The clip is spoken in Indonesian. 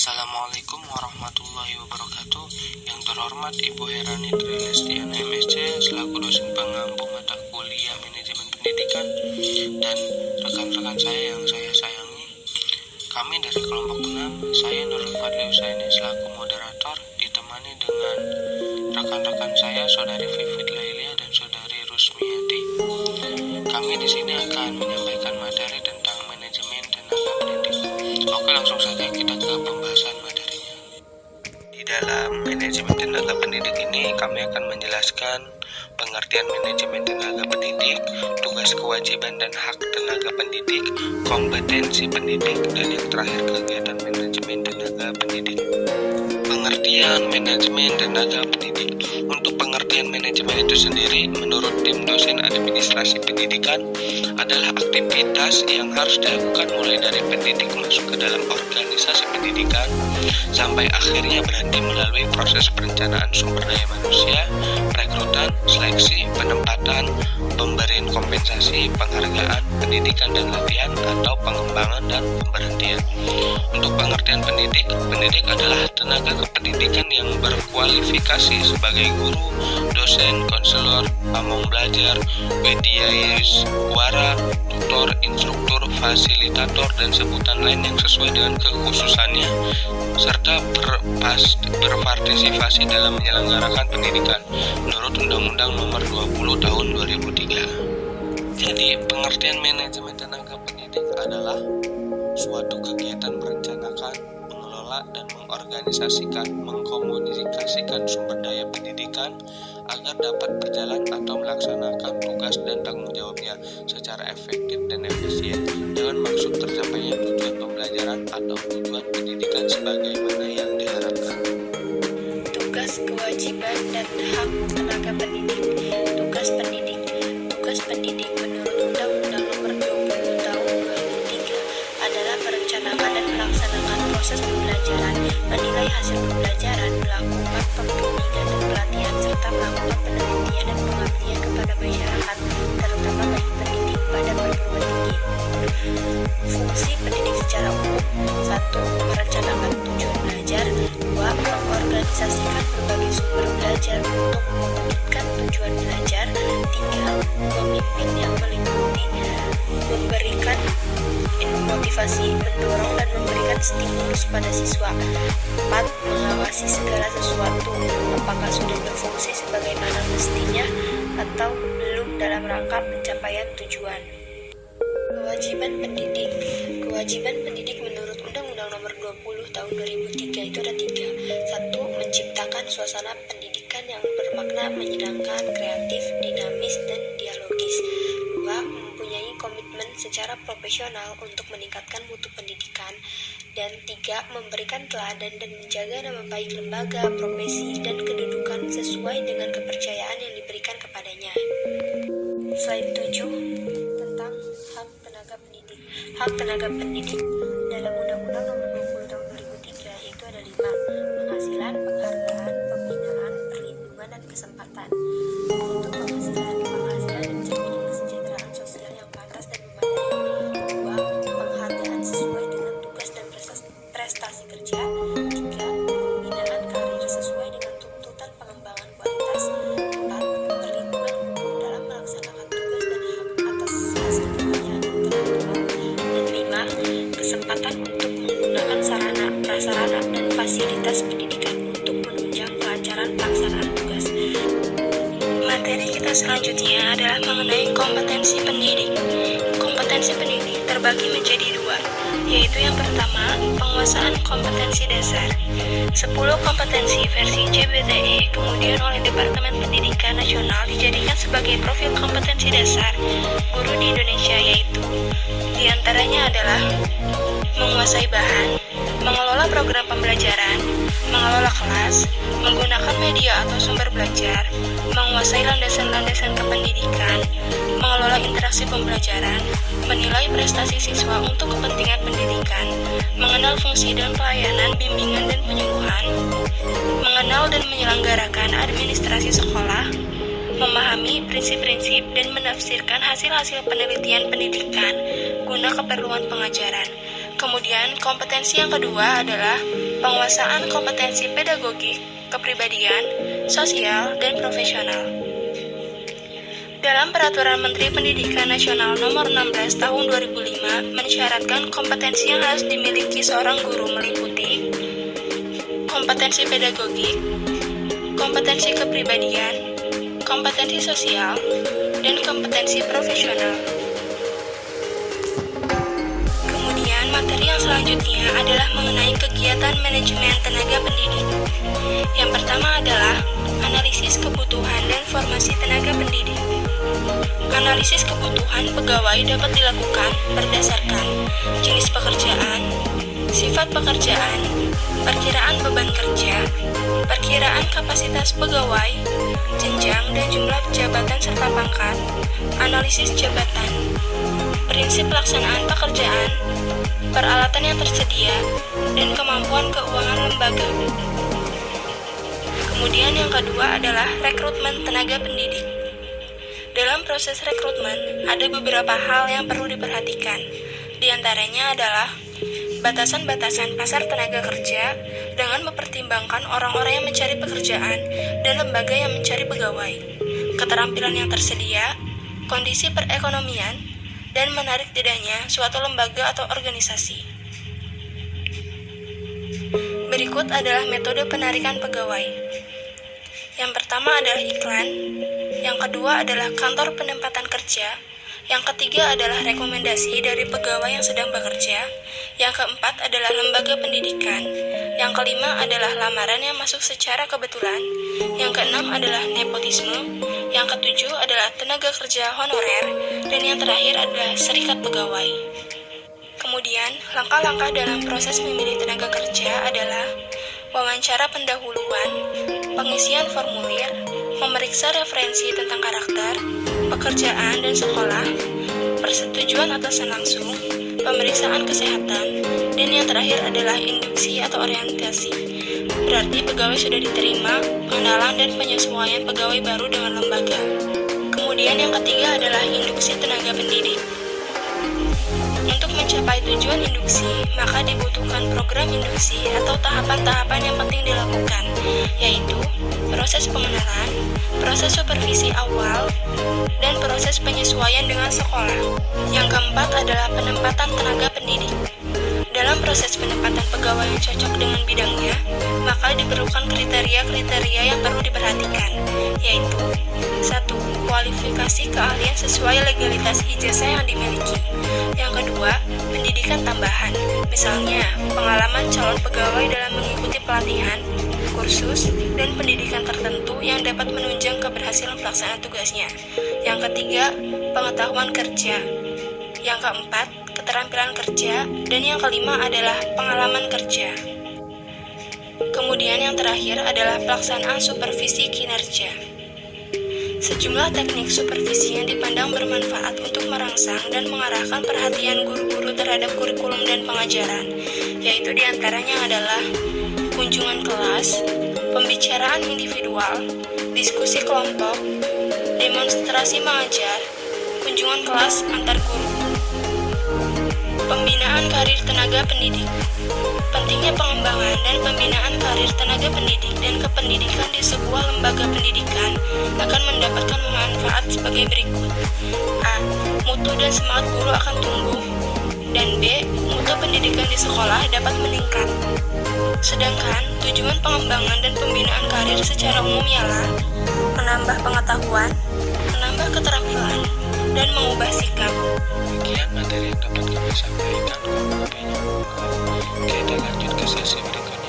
Assalamualaikum warahmatullahi wabarakatuh. Yang terhormat Ibu Herani Trilestiana MSc selaku dosen pengampu mata kuliah Manajemen Pendidikan dan rekan-rekan saya yang saya sayangi. Kami dari kelompok 6, saya Nurul Fadli Husaini selaku moderator ditemani dengan rekan-rekan saya Saudari Vivit Lailia dan Saudari Rusmiyati. Kami di sini akan menyampaikan materi tentang manajemen tenaga pendidik. Oke, langsung saja kita ke pembahasan materinya. Di dalam manajemen tenaga pendidik ini kami akan menjelaskan pengertian manajemen tenaga pendidik, tugas kewajiban dan hak tenaga pendidik, kompetensi pendidik, dan yang terakhir kegiatan manajemen tenaga pendidik. Pengertian manajemen tenaga pendidik. Untuk pengertian manajemen itu sendiri, menurut tim dosen administrasi pendidikan, adalah aktivitas yang harus dilakukan mulai dari pendidik masuk ke dalam organisasi pendidikan sampai akhirnya berhenti melalui proses perencanaan sumber daya manusia, perekrutan, seleksi, penempatan, pemberian kompensasi, penghargaan, pendidikan dan latihan, atau pengembangan dan pemberhentian. Untuk pengertian pendidik, pendidik adalah tenaga kependidikan yang berkualifikasi sebagai guru, dosen, konselor, pamong belajar, mediais, wara, tutor, instruktur, fasilitator, dan sebutan lain yang sesuai dengan kekhususannya, serta berpartisipasi dalam menyelenggarakan pendidikan menurut Undang-Undang Nomor 20 Tahun 2003. Jadi, pengertian manajemen tenaga pendidik adalah suatu kegiatan merencanakan, mengelola, dan mengorganisasikan, mengkomunikasikan sumber daya pendidikan agar dapat berjalan atau melaksanakan tugas dan tanggung jawabnya secara efektif dan efisien dengan maksud tercapainya tujuan pembelajaran atau tujuan pendidikan sebagaimana yang diharapkan. Tugas, kewajiban, dan hak tenaga pendidik. Tugas pendidik menurut Undang-Undang Nomor 20 Tahun 2003 adalah merencanakan dan melaksanakan proses pembelajaran, menilai hasil pembelajaran, melakukan pembimbingan dan pelatihan, serta melakukan penelitian dan pengabdian kepada masyarakat, terutama bagi pendidik pada perguruan tinggi. Fungsi pendidik secara umum: 1. Merencanakan tujuan belajar. 2. Mengorganisasikan berbagai sumber belajar untuk mewujudkan tujuan belajar. 3. Memimpin yang meliputi, memberikan motivasi, mendorong dan memberikan stimulus pada siswa. 4. Mengawasi segala sesuatu apakah sudah berfungsi sebagaimana mestinya atau belum dalam rangka pencapaian tujuan. Kewajiban pendidik. Kewajiban pendidik menurut Undang-Undang Nomor 20 Tahun 2003 itu ada 3. 1. Menciptakan suasana pendidikan yang bermakna, menyenangkan, kreatif, dinamis, dan dialogis. 2. Mempunyai komitmen secara profesional untuk meningkatkan mutu pendidikan. Dan 3. Memberikan teladan dan menjaga nama baik lembaga, profesi, dan kedudukan sesuai dengan kepercayaan yang diberikan kepadanya. Slide 7 tentang hak tenaga pendidik. Hak tenaga pendidik dalam Undang-Undang Nomor 20 Tahun 2003 itu ada 5. Penghasilan, penghargaan, pembinaan, perlindungan, dan kesempatan. Untuk penghasilan dan jaminan kesejahteraan sosial yang pantas dan memadai. 2. Penghargaan sesuai dengan tugas dan prestasi kerja. 3. Pembinaan karir sesuai dengan tuntutan pengembangan kualitas. 4. Perlindungan dalam melaksanakan tugas dan hak atas hasil kerjanya tertentu. Dan 5. Kesempatan untuk menggunakan sarana, prasarana, dan fasilitas pendidikan untuk menunjang kelancaran pelaksanaan tugas. Materi kita selanjutnya adalah mengenai kompetensi pendidik. Kompetensi pendidik terbagi menjadi 2, yaitu yang pertama, penguasaan kompetensi dasar. 10 kompetensi versi JBTE kemudian oleh Departemen Pendidikan Nasional dijadikan sebagai profil kompetensi dasar guru di Indonesia, yaitu diantaranya adalah menguasai bahan, mengelola program pembelajaran, mengelola kelas, menggunakan media atau sumber belajar, menguasai landasan-landasan kependidikan, mengelola interaksi pembelajaran, menilai prestasi siswa untuk kepentingan pendidikan, mengenal fungsi dan pelayanan bimbingan dan penyuluhan, mengenal dan menyelenggarakan administrasi sekolah, memahami prinsip-prinsip dan menafsirkan hasil-hasil penelitian pendidikan guna keperluan pengajaran. Kemudian, kompetensi yang kedua adalah penguasaan kompetensi pedagogik, kepribadian, sosial, dan profesional. Dalam Peraturan Menteri Pendidikan Nasional Nomor 16 Tahun 2005 mensyaratkan kompetensi yang harus dimiliki seorang guru meliputi kompetensi pedagogik, kompetensi kepribadian, kompetensi sosial, dan kompetensi profesional. Kemudian, materi yang selanjutnya adalah mengenai kegiatan manajemen tenaga pendidik. Yang pertama adalah analisis kebutuhan dan formasi tenaga pendidik. Analisis kebutuhan pegawai dapat dilakukan berdasarkan jenis pekerjaan, sifat pekerjaan, perkiraan beban kerja, perkiraan kapasitas pegawai, jenjang dan jumlah jabatan serta pangkat, analisis jabatan, prinsip pelaksanaan pekerjaan, peralatan yang tersedia, dan kemampuan keuangan lembaga. Kemudian yang kedua adalah rekrutmen tenaga pendidik. Dalam proses rekrutmen, ada beberapa hal yang perlu diperhatikan. Di antaranya adalah batasan-batasan pasar tenaga kerja dengan mempertimbangkan orang-orang yang mencari pekerjaan dan lembaga yang mencari pegawai, keterampilan yang tersedia, kondisi perekonomian, dan menarik tidaknya suatu lembaga atau organisasi. Berikut adalah metode penarikan pegawai. Yang pertama adalah iklan, yang kedua adalah kantor penempatan kerja, yang ketiga adalah rekomendasi dari pegawai yang sedang bekerja, yang keempat adalah lembaga pendidikan, yang kelima adalah lamaran yang masuk secara kebetulan, yang keenam adalah nepotisme, yang ketujuh adalah tenaga kerja honorer, dan yang terakhir adalah serikat pegawai. Kemudian, langkah-langkah dalam proses memilih tenaga kerja adalah wawancara pendahuluan, pengisian formulir, memeriksa referensi tentang karakter, pekerjaan dan sekolah, persetujuan atasan langsung, pemeriksaan kesehatan, dan yang terakhir adalah induksi atau orientasi. Berarti pegawai sudah diterima, pengenalan dan penyesuaian pegawai baru dengan lembaga. Kemudian yang ketiga adalah induksi tenaga pendidik. Untuk mencapai tujuan induksi, maka dibutuhkan program induksi atau tahapan-tahapan yang penting dilakukan, yaitu proses pengenalan, proses supervisi awal, dan proses penyesuaian dengan sekolah. Yang keempat adalah penempatan tenaga pendidik. Dalam proses penempatan pegawai yang cocok dengan bidangnya, maka diperlukan kriteria-kriteria yang perlu diperhatikan, yaitu 1. Kualifikasi keahlian sesuai legalitas ijazah yang dimiliki. Yang kedua, pendidikan tambahan, misalnya pengalaman calon pegawai dalam mengikuti pelatihan, kursus, dan pendidikan tertentu yang dapat menunjang keberhasilan pelaksanaan tugasnya. Yang ketiga, pengetahuan kerja. Yang keempat, keterampilan kerja, dan yang kelima adalah pengalaman kerja. Kemudian yang terakhir adalah pelaksanaan supervisi kinerja. Sejumlah teknik supervisi yang dipandang bermanfaat untuk merangsang dan mengarahkan perhatian guru-guru terhadap kurikulum dan pengajaran, yaitu diantaranya adalah kunjungan kelas, pembicaraan individual, diskusi kelompok, demonstrasi mengajar, kunjungan kelas antar guru. Pembinaan karir tenaga pendidik. Pentingnya pengembangan dan pembinaan karir tenaga pendidik dan kependidikan di sebuah lembaga pendidikan akan mendapatkan manfaat sebagai berikut. A. Mutu dan semangat guru akan tumbuh. Dan B. Mutu pendidikan di sekolah dapat meningkat. Sedangkan tujuan pengembangan dan pembinaan karir secara umum ialah menambah pengetahuan, menambah keterampilan, dan mengubah sikap. Demikian materi yang dapat kami sampaikan. Kita lanjut ke sesi berikutnya.